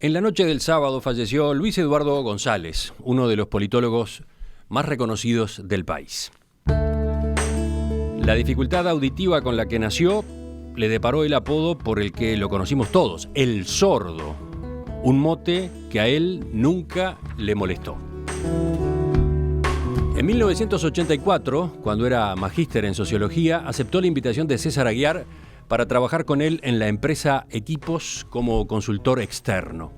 En la noche del sábado falleció Luis Eduardo González, uno de los politólogos más reconocidos del país. La dificultad auditiva con la que nació le deparó el apodo por el que lo conocimos todos, el sordo, un mote que a él nunca le molestó. En 1984, cuando era magíster en sociología, aceptó la invitación de César Aguiar para trabajar con él en la empresa Equipos como consultor externo.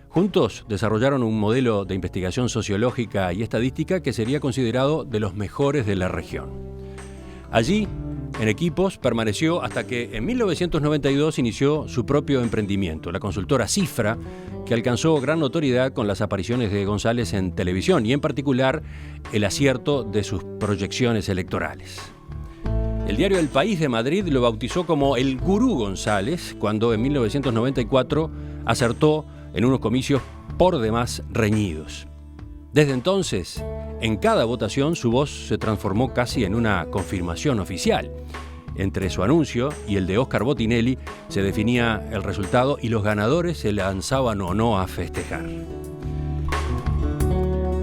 Juntos desarrollaron un modelo de investigación sociológica y estadística que sería considerado de los mejores de la región. Allí, en Equipos, permaneció hasta que en 1992 inició su propio emprendimiento, la consultora Cifra, que alcanzó gran notoriedad con las apariciones de González en televisión y en particular el acierto de sus proyecciones electorales. El diario El País de Madrid lo bautizó como el Gurú González cuando en 1994 acertó en unos comicios por demás reñidos. Desde entonces, en cada votación su voz se transformó casi en una confirmación oficial. Entre su anuncio y el de Óscar Botinelli se definía el resultado y los ganadores se lanzaban o no a festejar.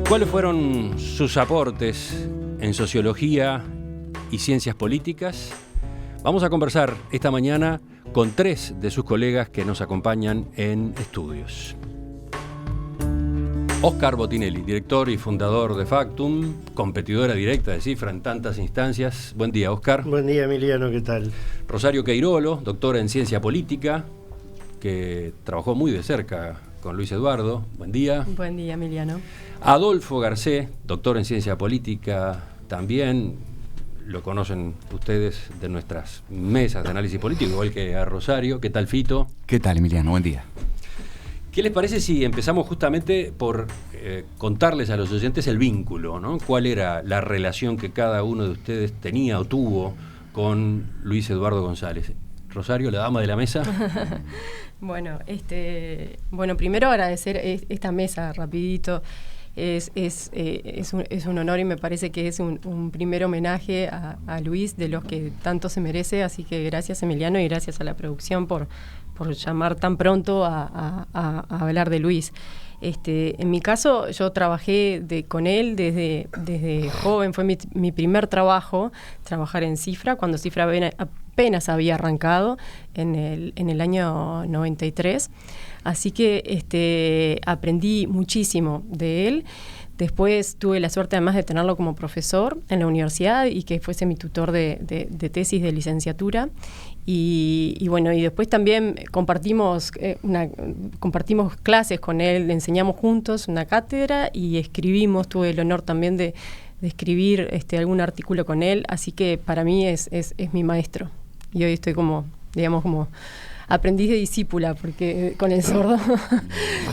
¿Cuáles fueron sus aportes en sociología y ciencias políticas? Vamos a conversar esta mañana con tres de sus colegas que nos acompañan en estudios. Óscar Botinelli, director y fundador de Factum, competidora directa de Cifra en tantas instancias. Buen día, Óscar. Buen día, Emiliano, ¿qué tal? Rosario Queirolo, doctora en ciencia política, que trabajó muy de cerca con Luis Eduardo. Buen día. Buen día, Emiliano. Adolfo Garcé, doctor en ciencia política, también lo conocen ustedes de nuestras mesas de análisis político, igual que a Rosario. ¿Qué tal, Fito? ¿Qué tal, Emiliano? Buen día. ¿Qué les parece si empezamos justamente por contarles a los oyentes el vínculo, ¿no? ¿Cuál era la relación que cada uno de ustedes tenía o tuvo con Luis Eduardo González? Rosario, la dama de la mesa. Bueno, primero agradecer esta mesa rapidito. Es un honor y me parece que es un primer homenaje a Luis de los que tanto se merece, así que gracias, Emiliano, y gracias a la producción por llamar tan pronto a hablar de Luis. En mi caso, yo trabajé con él desde joven, fue mi primer trabajo, trabajar en Cifra, cuando Cifra apenas había arrancado en el año 93. Así que aprendí muchísimo de él. Después tuve la suerte además de tenerlo como profesor en la universidad y que fuese mi tutor de tesis de licenciatura. Y después también compartimos clases con él, le enseñamos juntos una cátedra y escribimos, tuve el honor también de escribir algún artículo con él, así que para mí es mi maestro. Y hoy estoy como aprendiz de discípula, porque con el sordo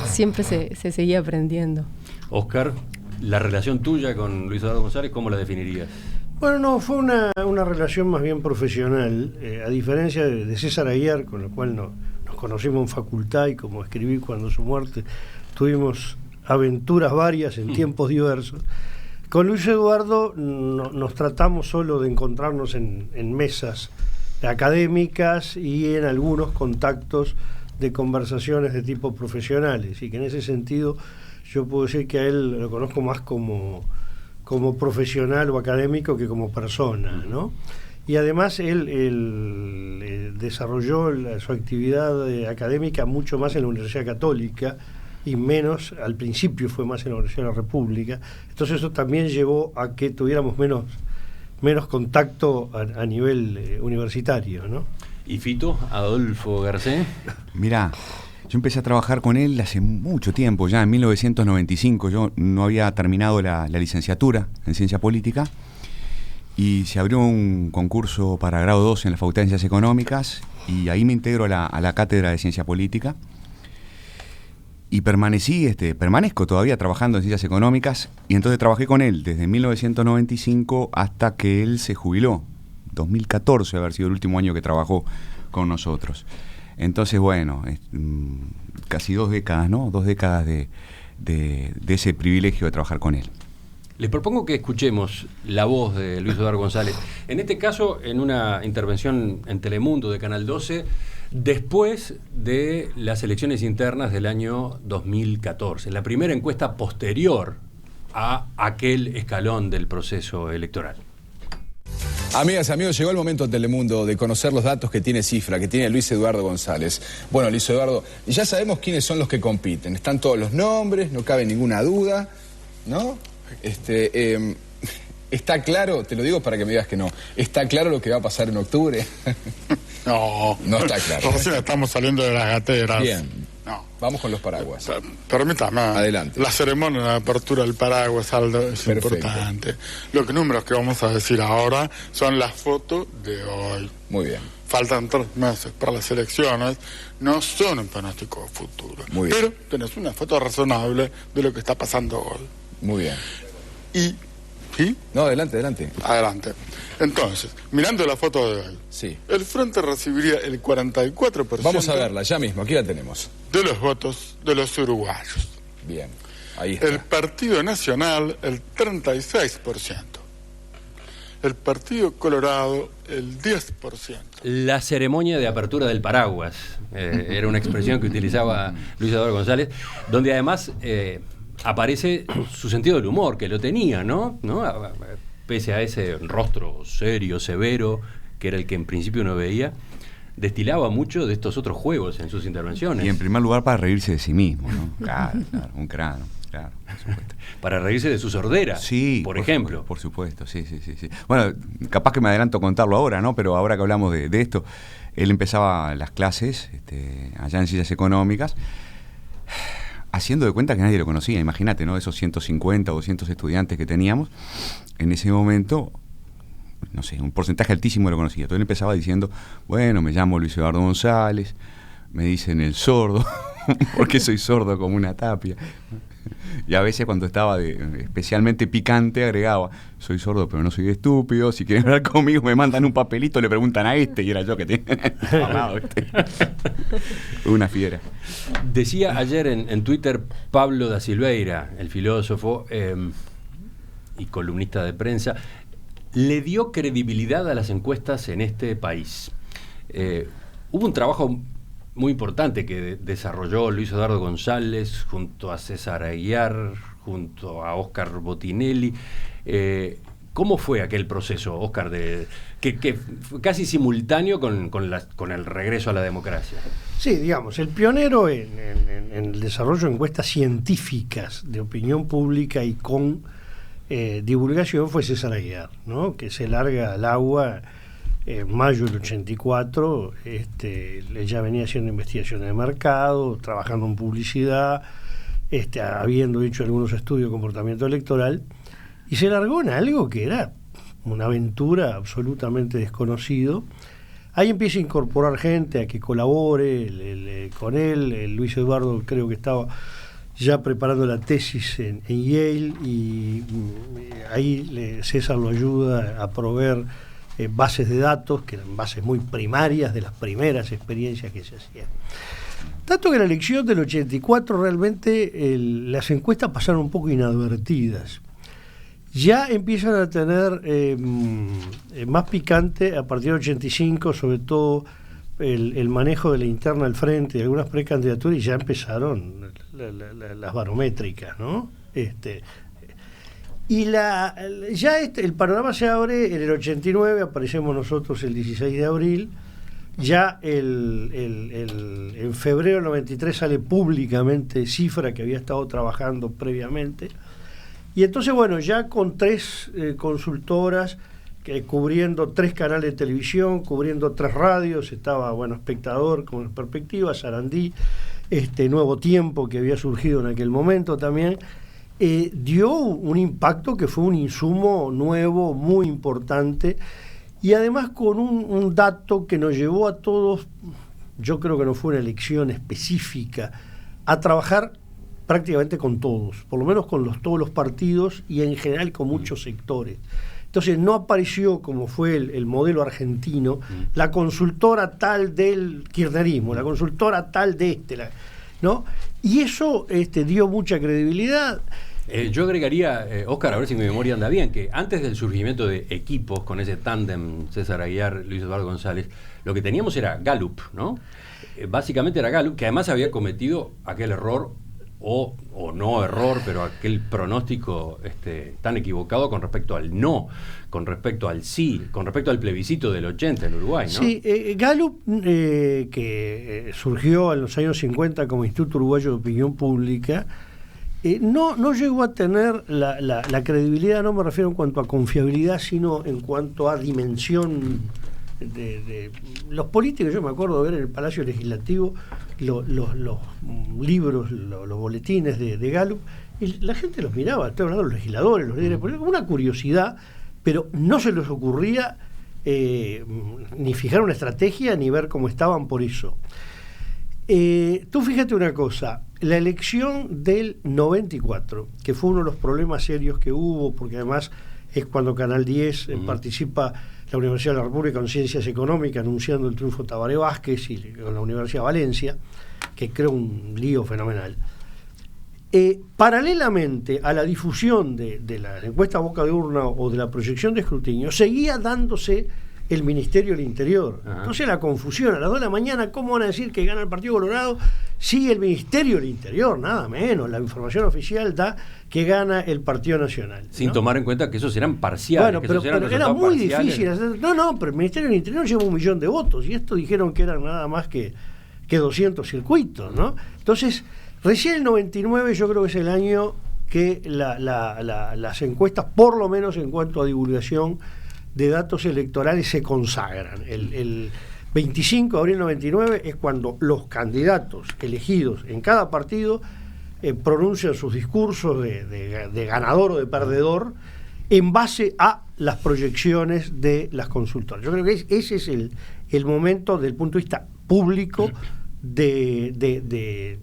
siempre se seguía aprendiendo. Óscar, la relación tuya con Luis Eduardo González, ¿cómo la definirías? Bueno, no, fue una relación más bien profesional, a diferencia de César Aguiar, con el cual nos conocimos en facultad y como escribí cuando su muerte, tuvimos aventuras varias en tiempos diversos. Con Luis Eduardo nos tratamos solo de encontrarnos en mesas académicas y en algunos contactos de conversaciones de tipo profesionales, y que en ese sentido yo puedo decir que a él lo conozco más como profesional o académico que como persona, ¿no? Y además él desarrolló su actividad académica mucho más en la Universidad Católica y menos, al principio fue más en la Universidad de la República, entonces eso también llevó a que tuviéramos menos contacto a nivel universitario, ¿no? ¿Y Fito, Adolfo Garcé? Mirá, yo empecé a trabajar con él hace mucho tiempo, ya en 1995. Yo no había terminado la licenciatura en Ciencia Política y se abrió un concurso para grado 2 en la Facultad de Ciencias Económicas y ahí me integro a la cátedra de Ciencia Política y permanezco todavía trabajando en Ciencias Económicas, y entonces trabajé con él desde 1995 hasta que él se jubiló. 2014 haber sido el último año que trabajó con nosotros. Entonces, bueno, casi 2 décadas, ¿no? 2 décadas de ese privilegio de trabajar con él. Les propongo que escuchemos la voz de Luis Eduardo González. En este caso, en una intervención en Telemundo de Canal 12, Después de las elecciones internas del año 2014, la primera encuesta posterior a aquel escalón del proceso electoral. Amigas, amigos, llegó el momento en Telemundo de conocer los datos que tiene Cifra, que tiene Luis Eduardo González. Bueno, Luis Eduardo, ya sabemos quiénes son los que compiten. Están todos los nombres, no cabe ninguna duda, ¿no? Está claro, te lo digo para que me digas que no, ¿está claro lo que va a pasar en octubre? No. No está claro. Recién estamos saliendo de las gateras. Bien. No. Vamos con los paraguas. Permítame. Adelante. La ceremonia de apertura del paraguas, Aldo, es Perfecto. importante. Los números que vamos a decir ahora son las fotos de hoy. Muy bien. Faltan 3 meses para las elecciones. No son un pronóstico futuro. Muy bien. Pero tenés una foto razonable de lo que está pasando hoy. Muy bien. ¿Sí? No, adelante, adelante. Adelante. Entonces, mirando la foto de hoy, Sí. el Frente recibiría el 44% Vamos a verla, ya mismo, aquí la tenemos. de los votos de los uruguayos. Bien, ahí está. El Partido Nacional, el 36%. El Partido Colorado, el 10%. La ceremonia de apertura del paraguas era una expresión que utilizaba Luis Eduardo González, donde además aparece su sentido del humor, que lo tenía, ¿no? Pese a ese rostro serio, severo, que era el que en principio uno veía, destilaba mucho de estos otros juegos en sus intervenciones. Y en primer lugar para reírse de sí mismo, ¿no? Claro, un cráneo, claro, por supuesto. Para reírse de su sordera, Sí, por ejemplo. Por supuesto, sí. Bueno, capaz que me adelanto a contarlo ahora, ¿no? Pero ahora que hablamos de esto, él empezaba las clases allá en Ciencias Económicas, haciendo de cuenta que nadie lo conocía. Imagínate, ¿no? Esos 150 o 200 estudiantes que teníamos, en ese momento, no sé, un porcentaje altísimo lo conocía. Entonces él empezaba diciendo, bueno, me llamo Luis Eduardo González, me dicen el sordo, porque soy sordo como una tapia. Y a veces cuando estaba especialmente picante agregaba, soy sordo pero no soy estúpido, si quieren hablar conmigo me mandan un papelito, le preguntan a y era yo que tenía hablado. Una fiera. Decía ayer en Twitter Pablo da Silveira, el filósofo y columnista de prensa, le dio credibilidad a las encuestas en este país. Hubo un trabajo muy importante que desarrolló Luis Eduardo González junto a César Aguiar, junto a Óscar Botinelli. ¿Cómo fue aquel proceso, Óscar, que fue casi simultáneo con el regreso a la democracia? Sí, digamos, el pionero en el desarrollo de encuestas científicas de opinión pública y con divulgación fue César Aguiar, ¿no? Que se larga al agua en mayo del 84, ya venía haciendo investigaciones de mercado, trabajando en publicidad, habiendo hecho algunos estudios de comportamiento electoral, y se largó en algo que era una aventura absolutamente desconocido. Ahí empieza a incorporar gente a que colabore con él. Luis Eduardo creo que estaba ya preparando la tesis en Yale, y ahí César lo ayuda a proveer bases de datos, que eran bases muy primarias de las primeras experiencias que se hacían. Tanto que en la elección del 84 realmente las encuestas pasaron un poco inadvertidas. Ya empiezan a tener más picante a partir del 85, sobre todo el manejo de la interna al frente y algunas precandidaturas, y ya empezaron las barométricas, ¿no? Y el panorama se abre en el 89, aparecemos nosotros el 16 de abril, ya en febrero del 93 sale públicamente Cifra, que había estado trabajando previamente, y entonces bueno, ya con 3 consultoras, cubriendo 3 canales de televisión, cubriendo 3 radios, estaba Espectador con Perspectiva, Sarandí, Nuevo Tiempo, que había surgido en aquel momento también, dio un impacto que fue un insumo nuevo, muy importante, y además con un dato que nos llevó a todos, yo creo que no fue una elección específica, a trabajar prácticamente con todos, por lo menos con todos los partidos y en general con muchos sectores. Entonces no apareció, como fue el modelo argentino, la consultora tal del kirchnerismo, la consultora tal de ¿no? Y eso dio mucha credibilidad. Yo agregaría, Óscar, a ver si mi memoria anda bien, que antes del surgimiento de equipos con ese tándem César Aguiar, Luis Eduardo González, lo que teníamos era Gallup, ¿no? Básicamente era Gallup, que además había cometido aquel error, o no error, pero aquel pronóstico tan equivocado con respecto al no, con respecto al sí, con respecto al plebiscito del 80 en Uruguay, ¿no? Sí, Gallup, que surgió en los años 50 como Instituto Uruguayo de Opinión Pública, no llegó a tener la credibilidad, no me refiero en cuanto a confiabilidad, sino en cuanto a dimensión de los políticos. Yo me acuerdo de ver en el Palacio Legislativo los libros, los boletines de Gallup, y la gente los miraba, estoy hablando de los legisladores, los líderes políticos, con una curiosidad, pero no se les ocurría ni fijar una estrategia ni ver cómo estaban por eso. Tú fíjate una cosa, la elección del 94, que fue uno de los problemas serios que hubo, porque además es cuando Canal 10 participa la Universidad de la República con Ciencias Económicas anunciando el triunfo de Tabaré Vázquez y con la Universidad de Valencia, que creó un lío fenomenal. Paralelamente a la difusión de la encuesta boca de urna o de la proyección de escrutinio, seguía dándose el Ministerio del Interior. Ajá. Entonces la confusión, a las 2 de la mañana, ¿cómo van a decir que gana el Partido Colorado si el Ministerio del Interior, nada menos, la información oficial da que gana el Partido Nacional? Sin tomar en cuenta que esos eran parciales. Bueno, pero era muy difícil hacer. No, pero el Ministerio del Interior lleva 1 millón de votos y esto dijeron que eran nada más que 200 circuitos, ¿no? Entonces, recién el 99 yo creo que es el año que las encuestas, por lo menos en cuanto a divulgación de datos electorales, se consagran. El 25 de abril del 99 es cuando los candidatos elegidos en cada partido pronuncian sus discursos de ganador o de perdedor en base a las proyecciones de las consultoras. Yo creo que ese es el momento, desde el punto de vista público, de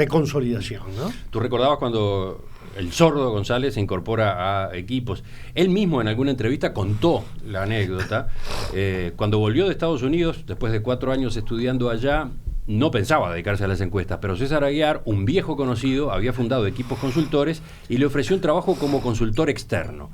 consolidación, ¿no? Tú recordabas cuando el Sordo González se incorpora a equipos. Él mismo en alguna entrevista contó la anécdota. Cuando volvió de Estados Unidos, después de 4 años estudiando allá, no pensaba dedicarse a las encuestas, pero César Aguiar, un viejo conocido, había fundado Equipos Consultores y le ofreció un trabajo como consultor externo.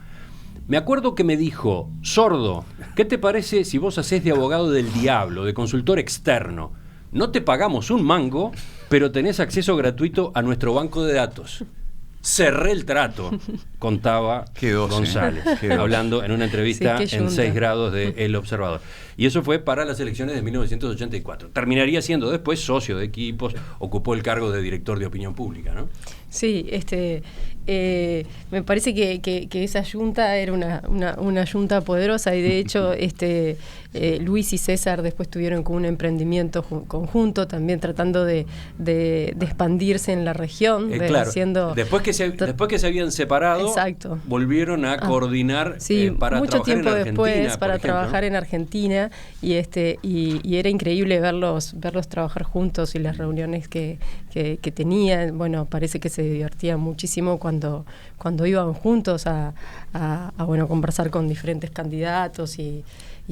Me acuerdo que me dijo: Sordo, ¿qué te parece si vos hacés de abogado del diablo, de consultor externo? No te pagamos un mango, pero tenés acceso gratuito a nuestro banco de datos. Cerré el trato, contaba González, hablando en una entrevista en 6 grados de El Observador. Y eso fue para las elecciones de 1984. Terminaría siendo después socio de equipos, ocupó el cargo de director de opinión pública, ¿no? Sí, me parece que esa yunta era una yunta poderosa y de hecho Luis y César después tuvieron como un emprendimiento conjunto, también tratando de expandirse en la región. Claro, después que se habían separado, exacto, volvieron a coordinar para mucho trabajar tiempo en Argentina, después para trabajar en Argentina y era increíble verlos trabajar juntos y las reuniones que tenían. Bueno, parece que se divertían muchísimo cuando iban juntos a conversar con diferentes candidatos y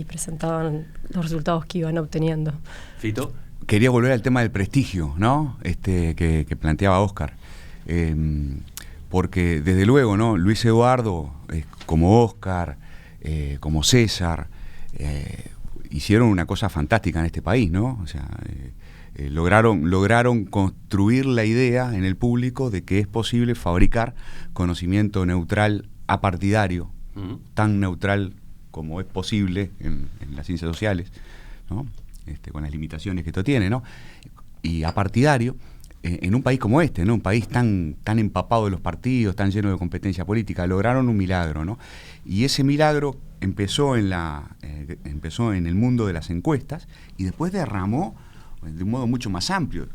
presentaban los resultados que iban obteniendo. Fito, quería volver al tema del prestigio, ¿no? Que planteaba Óscar, porque desde luego, ¿no? Luis Eduardo, como Óscar, como César, hicieron una cosa fantástica en este país, ¿no? O sea, lograron construir la idea en el público de que es posible fabricar conocimiento neutral apartidario, tan neutral como es posible en las ciencias sociales, ¿no? Con las limitaciones que esto tiene, ¿no? Y apartidario en un país como este, ¿no? Un país tan empapado de los partidos, tan lleno de competencia política. Lograron un milagro, ¿no? Y ese milagro empezó en el mundo de las encuestas y después derramó de un modo mucho más amplio.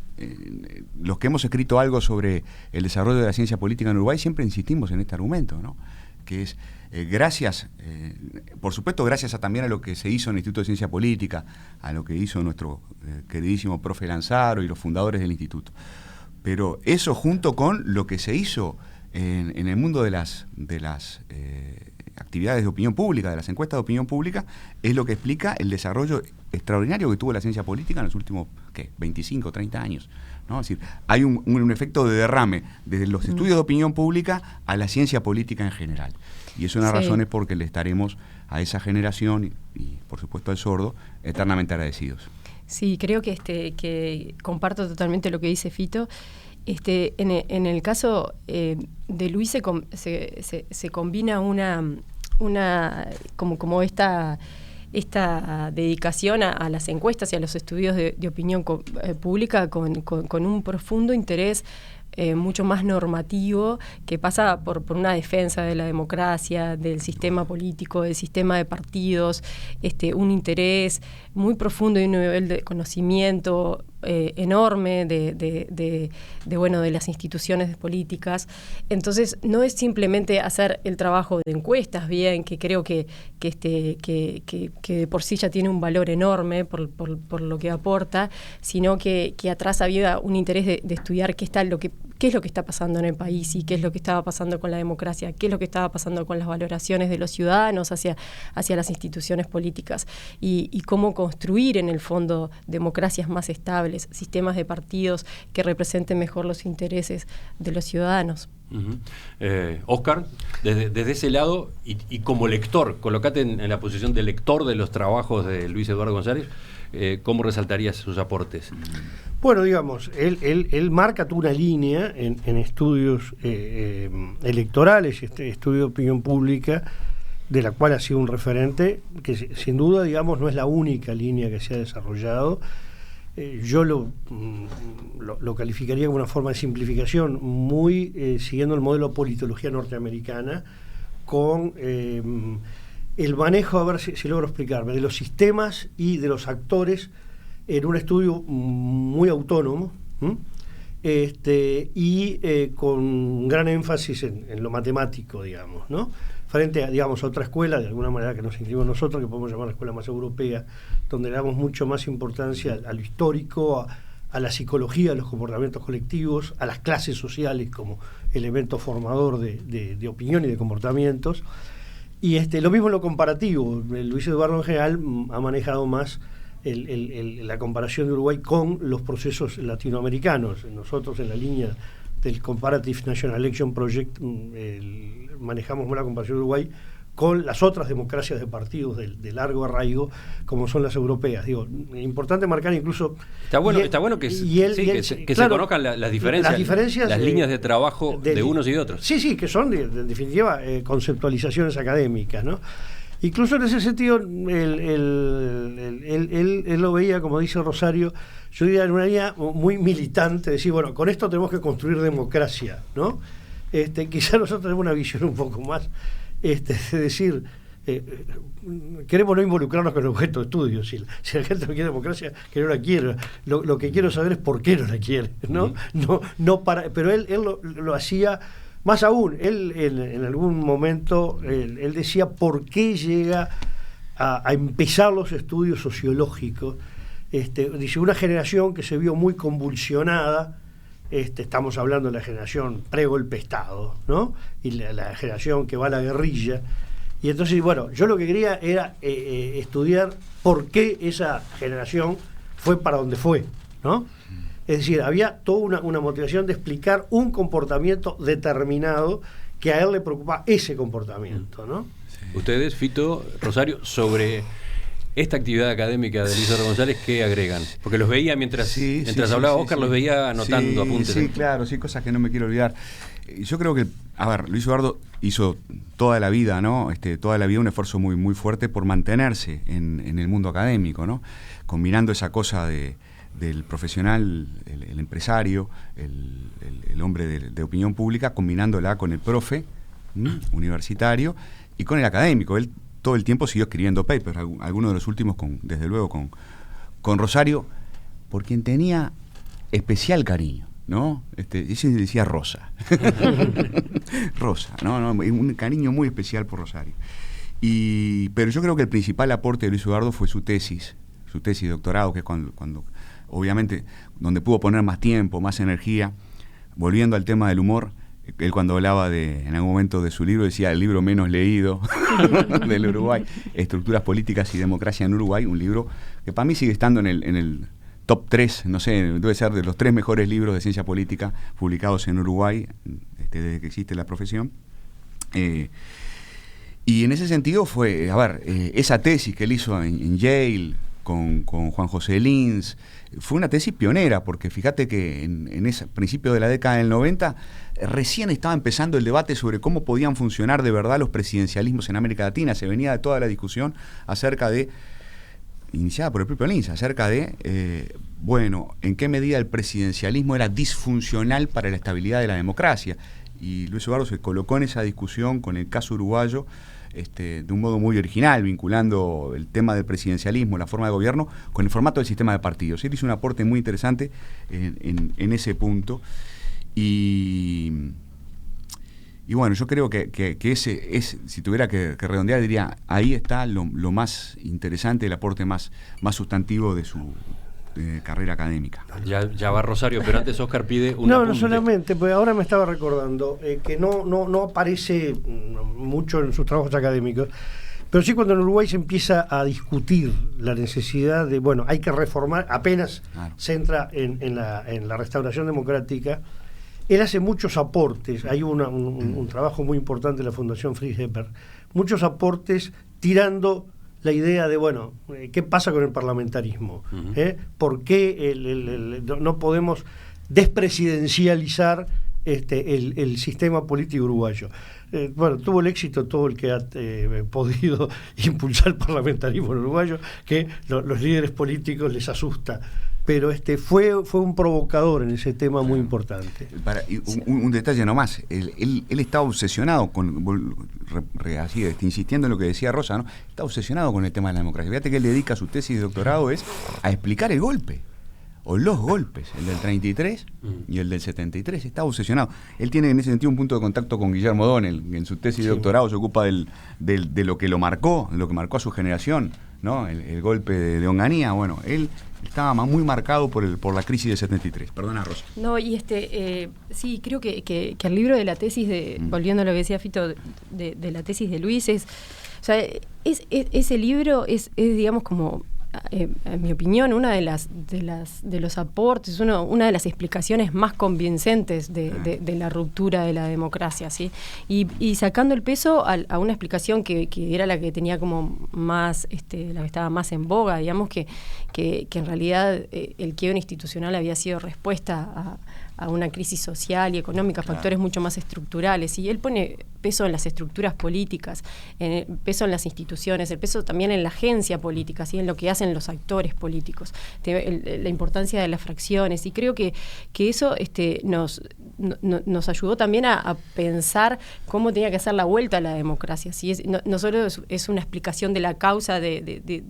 Los que hemos escrito algo sobre el desarrollo de la ciencia política en Uruguay siempre insistimos en este argumento, ¿no? Que es gracias, por supuesto, gracias también a lo que se hizo en el Instituto de Ciencia Política, a lo que hizo nuestro queridísimo profe Lanzaro y los fundadores del instituto. Pero eso junto con lo que se hizo en el mundo de las actividades de opinión pública, de las encuestas de opinión pública, es lo que explica el desarrollo extraordinario que tuvo la ciencia política en los últimos 25, 30 años, ¿no? Es decir, hay un efecto de derrame desde los estudios de opinión pública a la ciencia política en general. Y es una de las razones por que le estaremos a esa generación y por supuesto al sordo eternamente agradecidos. Sí, creo que comparto totalmente lo que dice Fito. En el caso de Luis se combina como esta dedicación a las encuestas y a los estudios de opinión pública con un profundo interés mucho más normativo, que pasa por una defensa de la democracia, del sistema político, del sistema de partidos, un interés muy profundo y un nivel de conocimiento enorme de las instituciones políticas. Entonces no es simplemente hacer el trabajo de encuestas bien, que creo que de por sí ya tiene un valor enorme por lo que aporta, sino que atrás había un interés de estudiar qué es lo que está pasando en el país y qué es lo que estaba pasando con la democracia, qué es lo que estaba pasando con las valoraciones de los ciudadanos hacia las instituciones políticas y cómo construir en el fondo democracias más estables, sistemas de partidos que representen mejor los intereses de los ciudadanos. Óscar, desde ese lado y como lector, colocate en la posición de lector de los trabajos de Luis Eduardo González, ¿cómo resaltarías sus aportes? Bueno, digamos, él marca toda una línea en estudios electorales, estudio de opinión pública, de la cual ha sido un referente, que sin duda, digamos, no es la única línea que se ha desarrollado. Yo lo calificaría como una forma de simplificación, muy siguiendo el modelo de politología norteamericana, con el manejo, a ver si logro explicarme, de los sistemas y de los actores en un estudio muy autónomo, y con gran énfasis en lo matemático, digamos, ¿no? Frente a, digamos, a otra escuela, de alguna manera que nos inscribimos nosotros, que podemos llamar la escuela más europea, donde le damos mucho más importancia a lo histórico, a la psicología, a los comportamientos colectivos, a las clases sociales como elemento formador de opinión y de comportamientos. Y lo mismo en lo comparativo. Luis Eduardo en general ha manejado más la comparación de Uruguay con los procesos latinoamericanos. Nosotros en la línea del Comparative National Election Project manejamos la comparación de Uruguay con las otras democracias de partidos de largo arraigo, como son las europeas. Digo, importante marcar incluso... Está bueno que se conozcan las diferencias, las líneas de trabajo de unos y de otros. Sí, que son, en definitiva, conceptualizaciones académicas, ¿no? Incluso en ese sentido, él lo veía, como dice Rosario, yo diría en una línea muy militante, decir, bueno, con esto tenemos que construir democracia, ¿no? Quizá nosotros tenemos una visión un poco más, es decir, queremos no involucrarnos con el objeto de estudio. Si la gente no quiere democracia, que no la quiera. Lo que quiero saber es por qué no la quiere, ¿no? Pero él lo hacía. Más aún, él en algún momento él decía por qué llega a empezar los estudios sociológicos. Dice, una generación que se vio muy convulsionada, estamos hablando de la generación pre-golpe Estado, ¿no? Y la generación que va a la guerrilla. Y entonces, bueno, yo lo que quería era estudiar por qué esa generación fue para donde fue, ¿no? Es decir, había toda una motivación de explicar un comportamiento determinado que a él le preocupa ese comportamiento, ¿no? Sí. Ustedes, Fito, Rosario, sobre esta actividad académica de Luis Eduardo González, ¿qué agregan? Porque los veía mientras hablaba Óscar, los veía anotando apuntes. Sí, claro, cosas que no me quiero olvidar. Yo creo que, Luis Eduardo hizo toda la vida, ¿no? Toda la vida un esfuerzo muy, muy fuerte por mantenerse en el mundo académico, ¿no? Combinando esa cosa del profesional, el empresario, el hombre de opinión pública, combinándola con el profe universitario y con el académico. Él todo el tiempo siguió escribiendo papers, algunos de los últimos, desde luego, con Rosario, por quien tenía especial cariño, ¿no? Ese decía Rosa. Rosa, ¿no? Un cariño muy especial por Rosario. Pero yo creo que el principal aporte de Luis Eduardo fue su tesis de doctorado, que es cuando obviamente, donde pudo poner más tiempo, más energía, volviendo al tema del humor, Él cuando hablaba en algún momento de su libro, decía el libro menos leído del Uruguay, Estructuras Políticas y Democracia en Uruguay, un libro que para mí sigue estando en el top 3, no sé, debe ser de los 3 mejores libros de ciencia política publicados en Uruguay, desde que existe la profesión. Y en ese sentido fue, esa tesis que él hizo en Yale con Juan José Lins, fue una tesis pionera, porque fíjate que en ese principio de la década del 90 recién estaba empezando el debate sobre cómo podían funcionar de verdad los presidencialismos en América Latina. Se venía de toda la discusión iniciada por el propio Lins, acerca de, en qué medida el presidencialismo era disfuncional para la estabilidad de la democracia. Y Luis Eduardo se colocó en esa discusión con el caso uruguayo de un modo muy original, vinculando el tema del presidencialismo, la forma de gobierno, con el formato del sistema de partidos. Él hizo un aporte muy interesante en ese punto. Y bueno, yo creo que ese es, si tuviera que redondear, diría, ahí está lo más interesante, el aporte más sustantivo de su carrera académica. Ya va Rosario, pero antes Oscar pide un apunte. No solamente, pues ahora me estaba recordando que no aparece mucho en sus trabajos académicos, pero sí cuando en Uruguay se empieza a discutir la necesidad de, hay que reformar, apenas se entra en la restauración democrática. Él hace muchos aportes, hay un trabajo muy importante de la Fundación Fritz Hepper, muchos aportes tirando la idea de, ¿qué pasa con el parlamentarismo? ¿Por qué no podemos despresidencializar el sistema político uruguayo? Tuvo el éxito todo el que ha podido impulsar el parlamentarismo uruguayo, que los líderes políticos les asusta. Pero fue un provocador en ese tema muy importante. Un detalle nomás, él estaba obsesionado insistiendo en lo que decía Rosa, ¿no? Está obsesionado con el tema de la democracia. Fíjate que él dedica su tesis de doctorado a explicar el golpe, o los golpes, el del 33 y el del 73, está obsesionado. Él tiene en ese sentido un punto de contacto con Guillermo O'Donnell, que en su tesis de doctorado se ocupa de lo que lo marcó a su generación, ¿no? El golpe de Onganía. Él estaba muy marcado por la crisis del 73. Perdona, Rosa. No, y sí, creo que el libro de la tesis, volviendo a lo que decía Fito, de la tesis de Luis, ese libro es digamos, como, en mi opinión, una de los aportes, una de las explicaciones más convincentes de la ruptura de la democracia, ¿sí? Y sacando el peso a una explicación que era la que tenía como más, la que estaba más en boga, digamos, que en realidad el quiebre institucional había sido respuesta a una crisis social y económica, factores mucho más estructurales, y él pone peso en las estructuras políticas, peso en las instituciones, el peso también en la agencia política, ¿sí? En lo que hacen los actores políticos, la importancia de las fracciones, y creo que eso nos ayudó también a pensar cómo tenía que hacer la vuelta a la democracia, ¿sí? No solo es una explicación de la causa de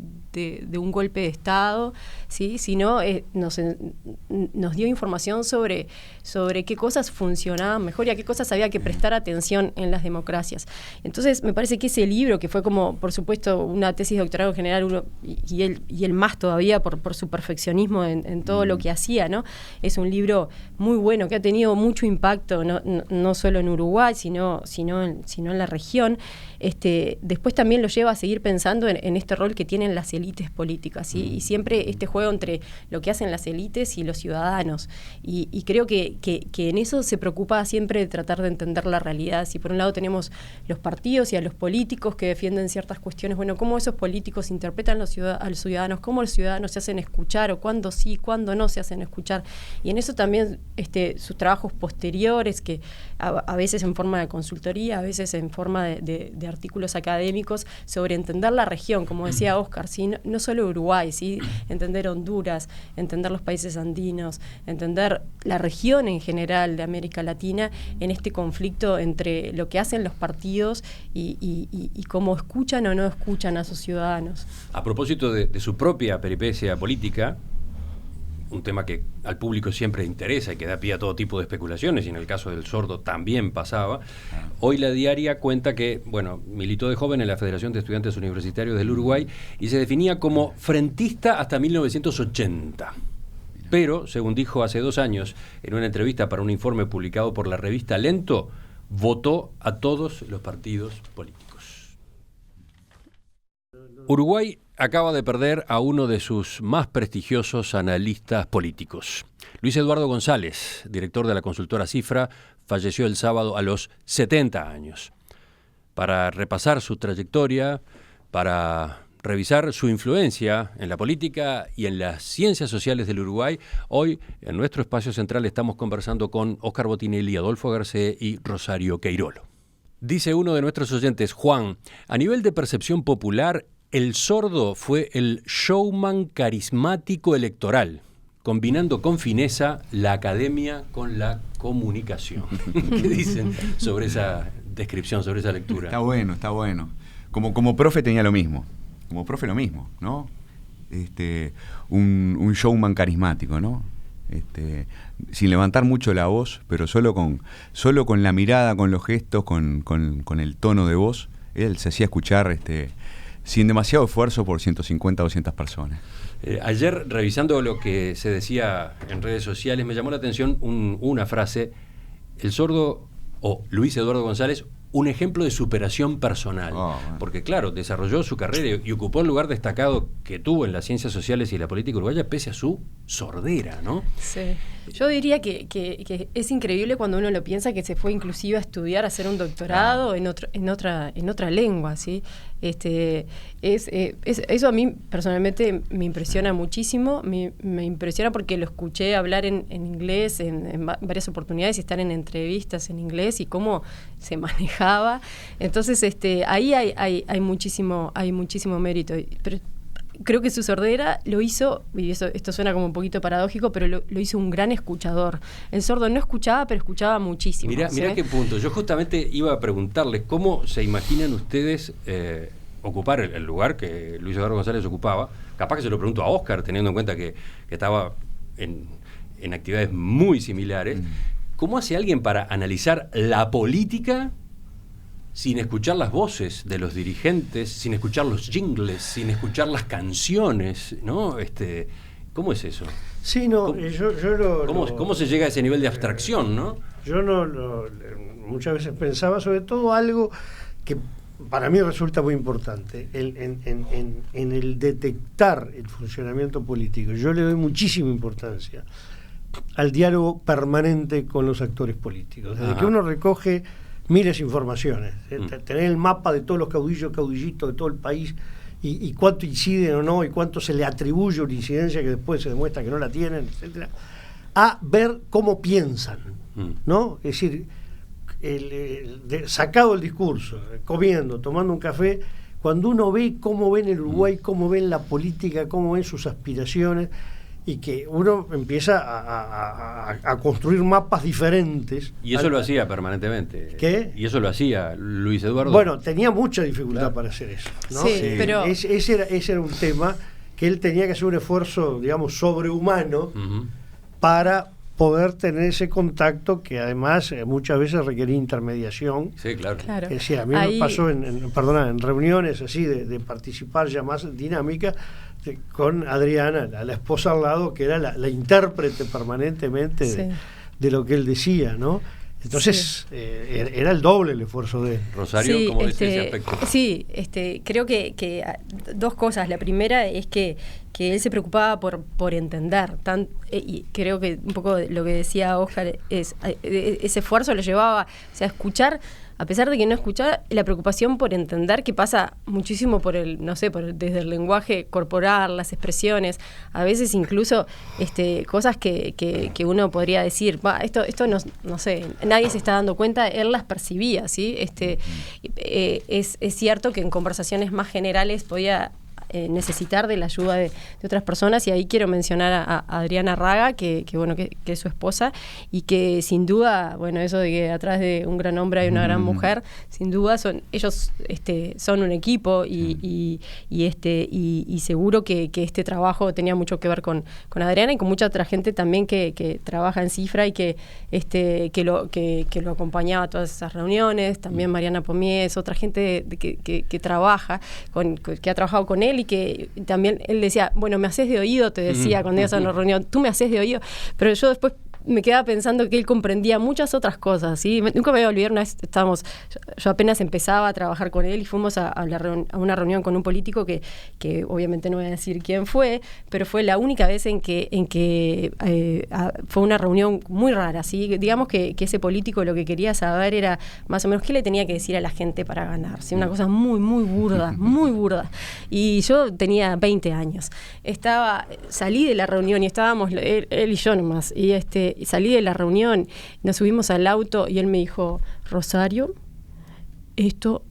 un golpe de Estado, ¿sí? Sino nos dio información sobre qué cosas funcionaban mejor y a qué cosas había que prestar atención en las democracias. Entonces, me parece que ese libro, que fue como, por supuesto, una tesis de doctorado general, y él más todavía por su perfeccionismo en todo lo que hacía, ¿no? Es un libro muy bueno, que ha tenido mucho impacto, no solo en Uruguay, sino en la región. Después también lo lleva a seguir pensando en este rol que tienen las élites políticas, ¿sí? Y siempre este juego entre lo que hacen las élites y los ciudadanos. Y creo que en eso se preocupa siempre de tratar de entender la realidad. Si por un lado tenemos los partidos y a los políticos que defienden ciertas cuestiones, cómo esos políticos interpretan a los ciudadanos, cómo los ciudadanos se hacen escuchar, o cuándo sí, cuándo no se hacen escuchar. Y en eso también sus trabajos posteriores, que a veces en forma de consultoría, a veces en forma de artículos académicos, sobre entender la región, como decía Oscar, ¿sí? No solo Uruguay, ¿sí? Entender Honduras, entender los países andinos, entender la región en general de América Latina en este conflicto entre lo que hacen los partidos y cómo escuchan o no escuchan a sus ciudadanos. A propósito de su propia peripecia política, un tema que al público siempre interesa y que da pie a todo tipo de especulaciones, y en el caso del sordo también pasaba. Hoy La Diaria cuenta que, militó de joven en la Federación de Estudiantes Universitarios del Uruguay y se definía como frentista hasta 1980. pero, según dijo hace 2 años en una entrevista para un informe publicado por la revista Lento, votó a todos los partidos políticos. Uruguay acaba de perder a uno de sus más prestigiosos analistas políticos. Luis Eduardo González, director de la consultora Cifra, falleció el sábado a los 70 años. Para repasar su trayectoria, para revisar su influencia en la política y en las ciencias sociales del Uruguay, hoy en nuestro espacio central estamos conversando con Óscar Botinelli, Adolfo Garcé y Rosario Queirolo. Dice uno de nuestros oyentes, Juan, a nivel de percepción popular, el sordo fue el showman carismático electoral, combinando con fineza la academia con la comunicación. ¿Qué dicen sobre esa descripción, sobre esa lectura? Está bueno. Como profe tenía lo mismo. Como profe lo mismo, ¿no? Un showman carismático, ¿no? Sin levantar mucho la voz, pero solo con la mirada, con los gestos, con el tono de voz, él se hacía escuchar sin demasiado esfuerzo por 150 o 200 personas. Ayer, revisando lo que se decía en redes sociales, me llamó la atención una frase, el sordo, o Luis Eduardo González, un ejemplo de superación personal. Bueno. Porque, claro, desarrolló su carrera y ocupó el lugar destacado que tuvo en las ciencias sociales y la política uruguaya pese a su sordera, ¿no? Sí. Yo diría que es increíble cuando uno lo piensa, que se fue inclusive a estudiar, a hacer un doctorado en otra lengua, ¿sí? Eso a mí personalmente me impresiona muchísimo, me impresiona porque lo escuché hablar en inglés en varias oportunidades y estar en entrevistas en inglés y cómo se manejaba. Entonces ahí hay muchísimo mérito. Pero creo que su sordera lo hizo, y esto suena como un poquito paradójico, pero lo hizo un gran escuchador. El sordo no escuchaba, pero escuchaba muchísimo. Mirá qué punto. Yo justamente iba a preguntarles cómo se imaginan ustedes ocupar el lugar que Luis Eduardo González ocupaba. Capaz que se lo pregunto a Óscar, teniendo en cuenta que estaba en actividades muy similares. ¿Cómo hace alguien para analizar la política sin escuchar las voces de los dirigentes, sin escuchar los jingles, sin escuchar las canciones, ¿no? ¿Cómo es eso? Sí, no, ¿Cómo se llega a ese nivel de abstracción, no? Yo muchas veces pensaba sobre todo algo que para mí resulta muy importante, en el detectar el funcionamiento político. Yo le doy muchísima importancia al diálogo permanente con los actores políticos. Desde que uno recoge miles de informaciones, tener el mapa de todos los caudillitos de todo el país y cuánto inciden o no y cuánto se le atribuye una incidencia que después se demuestra que no la tienen, etcétera, a ver cómo piensan, ¿no? Es decir, sacado el discurso, comiendo, tomando un café, cuando uno ve cómo ven el Uruguay, cómo ven la política, cómo ven sus aspiraciones, y que uno empieza a construir mapas diferentes. Y eso lo hacía permanentemente. ¿Qué? Y eso lo hacía Luis Eduardo. Bueno, tenía mucha dificultad para hacer eso, ¿no? Sí, pero ese era un tema que él tenía que hacer un esfuerzo, digamos, sobrehumano para poder tener ese contacto que además muchas veces requería intermediación. Sí, claro. Es decir, a mí me pasó en reuniones así de participar ya más dinámica con Adriana, la esposa al lado, que era la intérprete permanentemente de lo que él decía, ¿no? Entonces era el doble el esfuerzo de él. Rosario, sí, ¿cómo dice ese aspecto? Sí, creo que dos cosas. La primera es que él se preocupaba por entender, y creo que un poco lo que decía Óscar es ese esfuerzo lo llevaba, o sea, a escuchar, a pesar de que no escuchaba, la preocupación por entender, que pasa muchísimo por desde el lenguaje corporal, las expresiones, a veces incluso cosas que uno podría decir, esto no sé, nadie se está dando cuenta, él las percibía, ¿sí? Es cierto que en conversaciones más generales podía necesitar de la ayuda de otras personas, y ahí quiero mencionar a Adriana Raga, que es su esposa, y que sin duda, eso de que atrás de un gran hombre hay una gran mujer, sin duda ellos son un equipo, y seguro que este trabajo tenía mucho que ver con Adriana y con mucha otra gente también que trabaja en Cifra y que lo acompañaba a todas esas reuniones, también Mariana Pomies, otra gente que trabaja que ha trabajado con él y que también él decía, bueno, me haces de oído, te decía cuando ibas a una reunión, tú me haces de oído, pero yo después me quedaba pensando que él comprendía muchas otras cosas, ¿sí? Nunca me voy a olvidar, una vez yo apenas empezaba a trabajar con él y fuimos a una reunión con un político que obviamente no voy a decir quién fue, pero fue la única vez en que fue una reunión muy rara, ¿sí? Digamos que ese político lo que quería saber era más o menos qué le tenía que decir a la gente para ganar, ¿sí? Una cosa muy, muy burda, muy burda. Y yo tenía 20 años. Salí de la reunión y estábamos él y yo nomás, y salí de la reunión, nos subimos al auto y él me dijo, Rosario, esto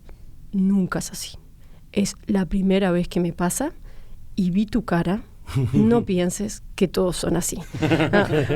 nunca es así. Es la primera vez que me pasa y vi tu cara, no pienses que todos son así.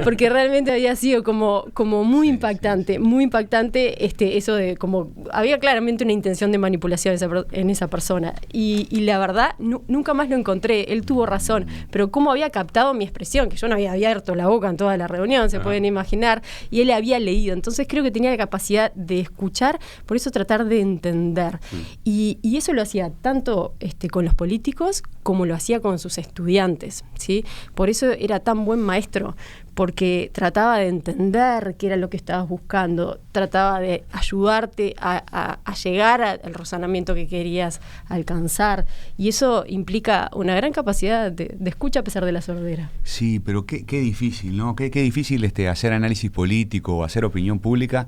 Porque realmente había sido como muy impactante, muy impactante eso de como había claramente una intención de manipulación en esa persona. Y la verdad, nunca más lo encontré. Él tuvo razón, pero cómo había captado mi expresión, que yo no había abierto la boca en toda la reunión, se pueden imaginar, y él había leído. Entonces creo que tenía la capacidad de escuchar, por eso tratar de entender. Y eso lo hacía tanto con los políticos como lo hacía con sus estudiantes, ¿sí? Por eso era tan buen maestro, porque trataba de entender qué era lo que estabas buscando, trataba de ayudarte a llegar al razonamiento que querías alcanzar, y eso implica una gran capacidad de escucha a pesar de la sordera. Sí, pero qué difícil, ¿no? Qué difícil hacer análisis político o hacer opinión pública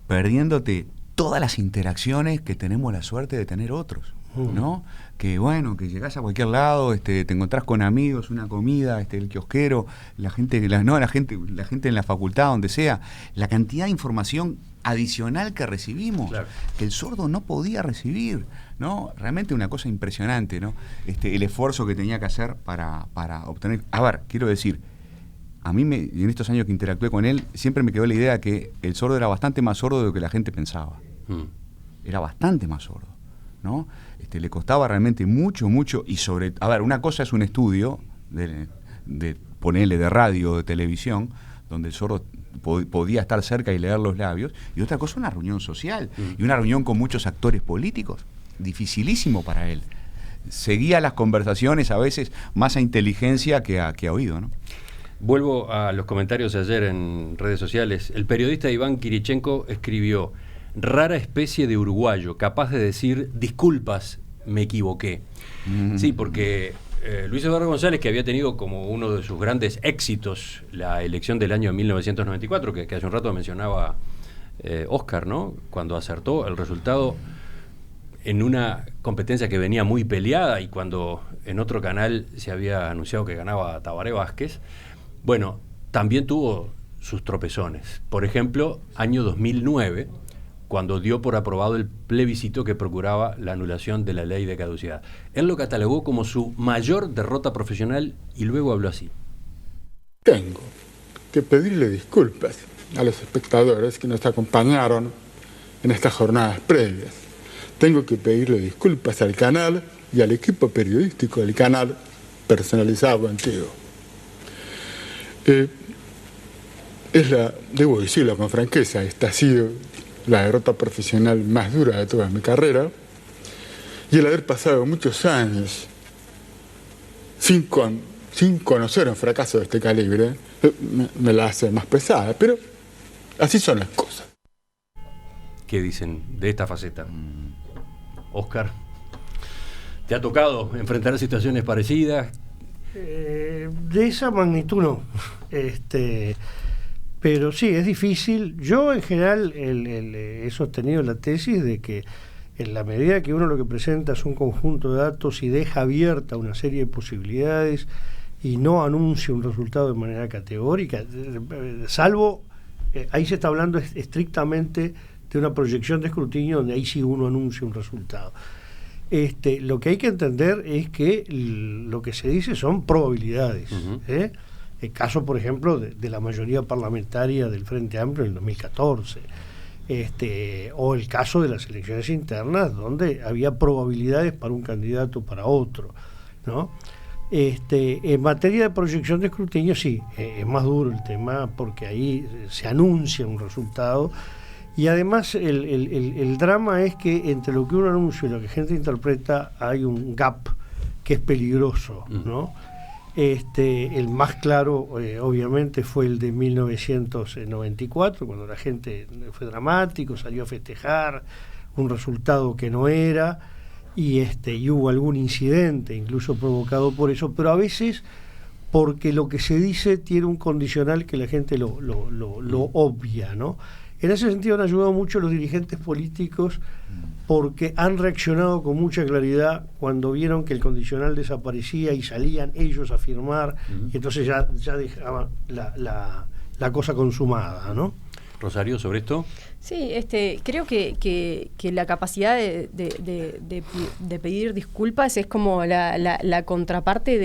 perdiéndote todas las interacciones que tenemos la suerte de tener otros, ¿no? Que bueno, que llegás a cualquier lado, te encontrás con amigos, una comida, el kiosquero, la gente en la facultad, donde sea, la cantidad de información adicional que recibimos, claro, que el sordo no podía recibir, ¿no? Realmente una cosa impresionante, ¿no? El esfuerzo que tenía que hacer para obtener. A ver, quiero decir, a mí en estos años que interactué con él, siempre me quedó la idea que el sordo era bastante más sordo de lo que la gente pensaba. Era bastante más sordo, ¿no? Le costaba realmente mucho, y a ver, una cosa es un estudio de ponerle de radio o de televisión, donde el sordo podía estar cerca y leer los labios, y otra cosa una reunión social, y una reunión con muchos actores políticos, dificilísimo para él. Seguía las conversaciones a veces más a inteligencia que a oído, ¿no? Vuelvo a los comentarios de ayer en redes sociales. El periodista Iván Kirichenko escribió: rara especie de uruguayo, capaz de decir disculpas, me equivoqué. Sí, porque Luis Eduardo González, que había tenido como uno de sus grandes éxitos la elección del año 1994, que hace un rato mencionaba Oscar, ¿no? Cuando acertó el resultado en una competencia que venía muy peleada y cuando en otro canal se había anunciado que ganaba Tabaré Vázquez, bueno, también tuvo sus tropezones. Por ejemplo, año 2009, cuando dio por aprobado el plebiscito que procuraba la anulación de la ley de caducidad. Él lo catalogó como su mayor derrota profesional y luego habló así. Tengo que pedirle disculpas a los espectadores que nos acompañaron en estas jornadas previas. Tengo que pedirle disculpas al canal y al equipo periodístico del canal personalizado contigo. Debo decirlo con franqueza, esta ha sido la derrota profesional más dura de toda mi carrera, y el haber pasado muchos años sin conocer un fracaso de este calibre me la hace más pesada, pero así son las cosas. ¿Qué dicen de esta faceta? Oscar, ¿te ha tocado enfrentar situaciones parecidas? De esa magnitud no. Pero sí, es difícil. Yo en general he sostenido la tesis de que en la medida que uno lo que presenta es un conjunto de datos y deja abierta una serie de posibilidades y no anuncia un resultado de manera categórica, salvo, ahí se está hablando estrictamente de una proyección de escrutinio donde ahí sí uno anuncia un resultado. Lo que hay que entender es que lo que se dice son probabilidades. El caso, por ejemplo, de la mayoría parlamentaria del Frente Amplio en el 2014, o el caso de las elecciones internas, donde había probabilidades para un candidato o para otro, ¿no? En materia de proyección de escrutinio, sí, es más duro el tema, porque ahí se anuncia un resultado, y además el drama es que entre lo que uno anuncia y lo que la gente interpreta hay un gap que es peligroso, ¿no? El más claro, obviamente, fue el de 1994, cuando la gente fue dramático, salió a festejar un resultado que no era, y hubo algún incidente, incluso provocado por eso, pero a veces porque lo que se dice tiene un condicional que la gente lo obvia, ¿no? En ese sentido han ayudado mucho los dirigentes políticos porque han reaccionado con mucha claridad cuando vieron que el condicional desaparecía y salían ellos a firmar, y entonces ya dejaban la cosa consumada, ¿no? Rosario, ¿sobre esto? Sí, creo que la capacidad de pedir disculpas es como la contraparte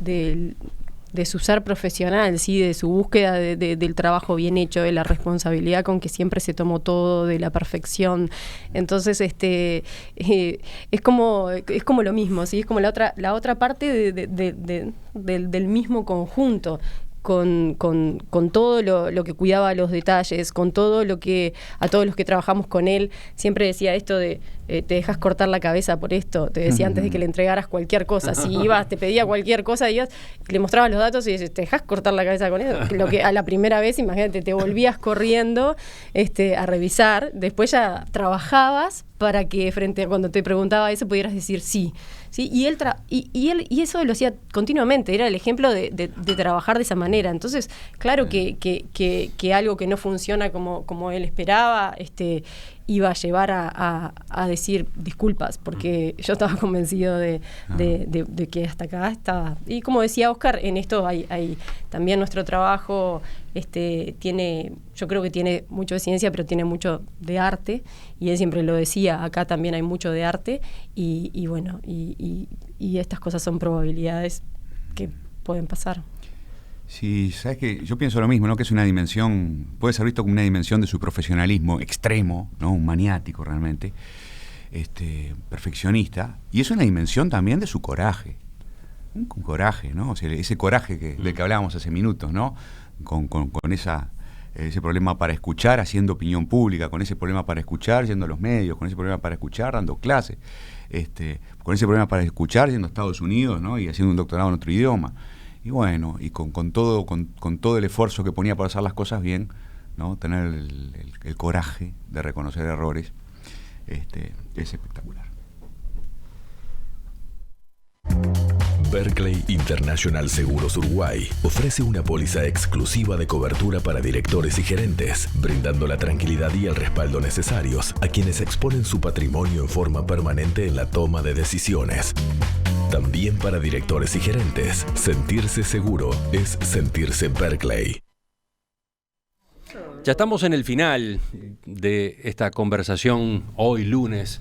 de su ser profesional, ¿sí? De su búsqueda del trabajo bien hecho, de la responsabilidad con que siempre se tomó todo, de la perfección. Entonces, es como lo mismo, ¿sí? Es como la otra parte del mismo conjunto. Con todo lo que cuidaba los detalles, con todo lo que a todos los que trabajamos con él, siempre decía esto de te dejas cortar la cabeza por esto, te decía antes de que le entregaras cualquier cosa, si ibas, te pedía cualquier cosa, ibas, le mostrabas los datos y dices, te dejas cortar la cabeza con eso, lo que a la primera vez, imagínate, te volvías corriendo a revisar, después ya trabajabas para que frente a cuando te preguntaba eso pudieras decir sí. ¿Sí? Y eso lo hacía continuamente, era el ejemplo de trabajar de esa manera. Entonces, claro que algo que no funciona como él esperaba, iba a llevar a decir disculpas, porque yo estaba convencido de que hasta acá estaba. Y como decía Óscar, en esto hay también nuestro trabajo yo creo que tiene mucho de ciencia, pero tiene mucho de arte, y él siempre lo decía, acá también hay mucho de arte, y bueno, y estas cosas son probabilidades que pueden pasar. Sí, sabes que yo pienso lo mismo, ¿no? Que es una dimensión, puede ser visto como una dimensión de su profesionalismo extremo, ¿no? Un maniático realmente, perfeccionista, y es una dimensión también de su coraje, un coraje, ¿no? O sea, ese coraje del que hablábamos hace minutos, ¿no? Con ese problema para escuchar haciendo opinión pública, con ese problema para escuchar yendo a los medios, con ese problema para escuchar dando clases, con ese problema para escuchar yendo a Estados Unidos, ¿no? Y haciendo un doctorado en otro idioma. Y bueno, y con todo el esfuerzo que ponía para hacer las cosas bien, ¿no? Tener el coraje de reconocer errores, es espectacular. Berkeley International Seguros Uruguay ofrece una póliza exclusiva de cobertura para directores y gerentes, brindando la tranquilidad y el respaldo necesarios a quienes exponen su patrimonio en forma permanente en la toma de decisiones. También para directores y gerentes, sentirse seguro es sentirse Berkeley. Ya estamos en el final de esta conversación hoy lunes.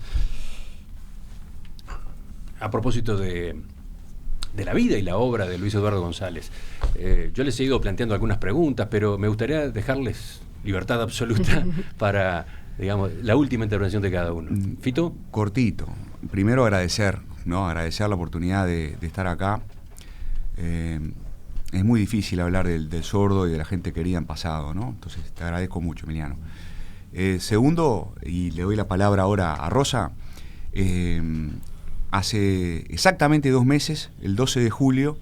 A propósito de la vida y la obra de Luis Eduardo González. Yo les he ido planteando algunas preguntas, pero me gustaría dejarles libertad absoluta para, digamos, la última intervención de cada uno. ¿Fito? Cortito. Primero agradecer, ¿no? Agradecer la oportunidad de estar acá. Es muy difícil hablar del sordo y de la gente querida en pasado, ¿no? Entonces te agradezco mucho, Emiliano. Segundo, y le doy la palabra ahora a Rosa, hace exactamente 2 meses, el 12 de julio,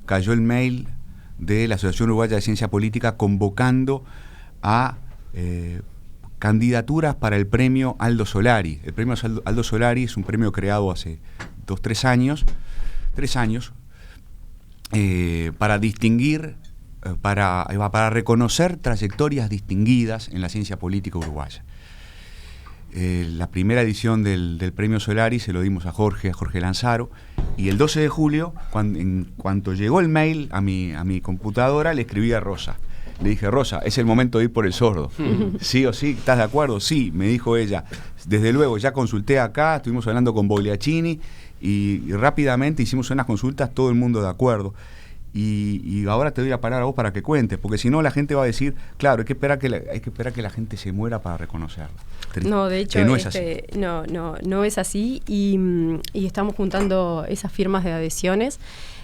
cayó el mail de la Asociación Uruguaya de Ciencia Política convocando a candidaturas para el premio Aldo Solari. El premio Aldo Solari es un premio creado hace 3 años, para distinguir, para reconocer trayectorias distinguidas en la ciencia política uruguaya. La primera edición del premio Solari se lo dimos a Jorge Lanzaro, y el 12 de julio, en cuanto llegó el mail a mi computadora, le escribí a Rosa. Le dije, Rosa, es el momento de ir por el sordo. ¿Sí o sí? ¿Estás de acuerdo? Sí, me dijo ella. Desde luego, ya consulté acá, estuvimos hablando con Bogliacini y rápidamente hicimos unas consultas, todo el mundo de acuerdo. Y ahora te doy la palabra a vos para que cuentes, porque si no la gente va a decir, claro, hay que esperar que la gente se muera para reconocerla. No, de hecho, no es así. No es así, y estamos juntando esas firmas de adhesiones.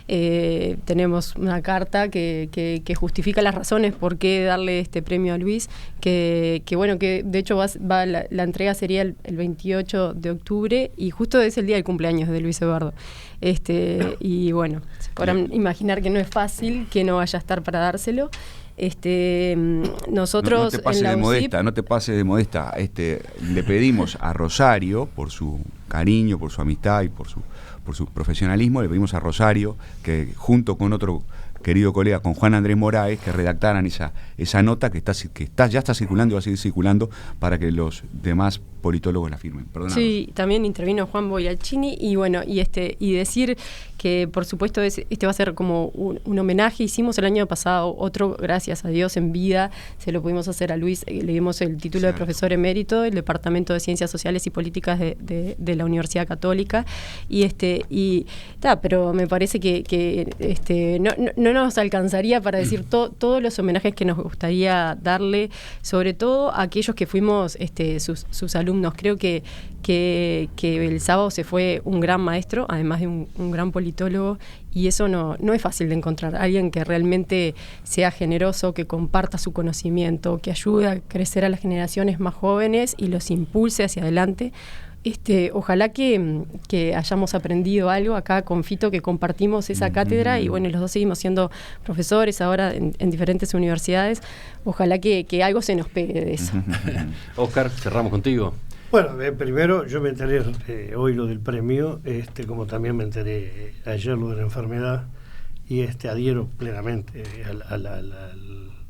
tenemos una carta que justifica las razones por qué darle este premio a Luis, que de hecho la entrega sería el 28 de octubre y justo es el día del cumpleaños de Luis Eduardo. Y bueno, se podrán imaginar que no es fácil que no vaya a estar para dárselo. Nosotros no te pases de modesta, no te pases de modesta. Le pedimos a Rosario, por su cariño, por su amistad y por su profesionalismo, le pedimos a Rosario que junto con otro querido colega, con Juan Andrés Moraes, que redactaran esa nota que ya está circulando y va a seguir circulando para que los demás politólogos la firmen. Perdónanos. Sí, también intervino Juan Boialchini y decir que por supuesto este va a ser como un homenaje. Hicimos el año pasado otro, gracias a Dios, en vida, se lo pudimos hacer a Luis, le dimos el título de profesor emérito del Departamento de Ciencias Sociales y Políticas de la Universidad Católica, pero me parece que no nos alcanzaría para decir todos los homenajes que nos gustaría darle, sobre todo a aquellos que fuimos sus alumnos. Creo que el sábado se fue un gran maestro, además de un gran politólogo, y eso no es fácil de encontrar. Alguien que realmente sea generoso, que comparta su conocimiento, que ayude a crecer a las generaciones más jóvenes y los impulse hacia adelante. Ojalá que hayamos aprendido algo acá con Fito, que compartimos esa cátedra y bueno, los dos seguimos siendo profesores ahora en diferentes universidades. Ojalá que algo se nos pegue de eso. Oscar, cerramos contigo. Bueno, primero yo me enteré hoy lo del premio, como también me enteré ayer lo de la enfermedad, y adhiero plenamente a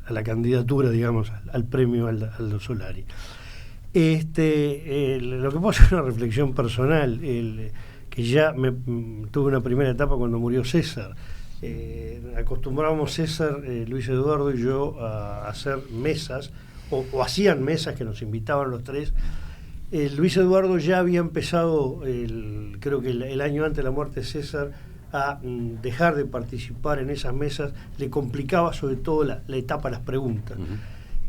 la candidatura, digamos, al premio Aldo Solari. Lo que puedo hacer es una reflexión personal, que ya tuve una primera etapa cuando murió César. Acostumbrábamos César, Luis Eduardo y yo a hacer mesas, o hacían mesas que nos invitaban los tres. Luis Eduardo ya había empezado, creo que el año antes de la muerte de César, a dejar de participar en esas mesas. Le complicaba sobre todo la etapa de las preguntas. Uh-huh.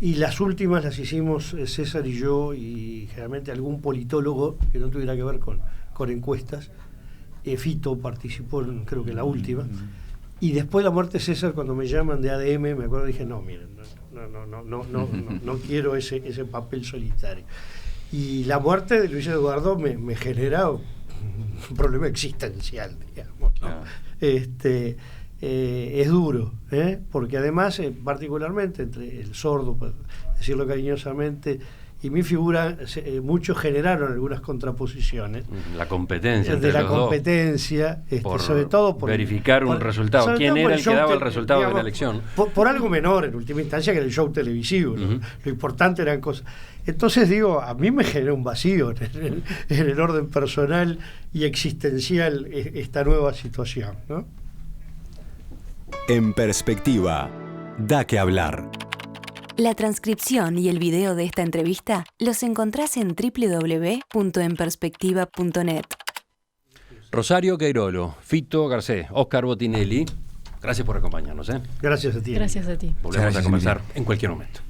Y las últimas las hicimos César y yo, y generalmente algún politólogo que no tuviera que ver con encuestas. Fito participó creo que en la última. Y después de la muerte de César, cuando me llaman de ADM, me acuerdo, dije, no, miren, no quiero ese papel solitario. Y la muerte de Luis Eduardo me genera un problema existencial, digamos, ¿no? Es duro, porque además, particularmente entre el sordo, por decirlo cariñosamente, y mi figura, muchos generaron algunas contraposiciones. La competencia de la competencia, sobre todo por verificar un resultado. ¿Quién era el que daba el resultado, digamos, de la elección? Por algo menor, en última instancia, que era el show televisivo, ¿no? Uh-huh. Lo importante eran cosas. Entonces digo, a mí me genera un vacío en el orden personal y existencial esta nueva situación, ¿no? En Perspectiva, da que hablar. La transcripción y el video de esta entrevista los encontrás en www.enperspectiva.net. Rosario Queirolo, Fito Garcés, Oscar Botinelli, gracias por acompañarnos. Gracias a ti. Gracias a ti. Volvemos a conversar en cualquier momento.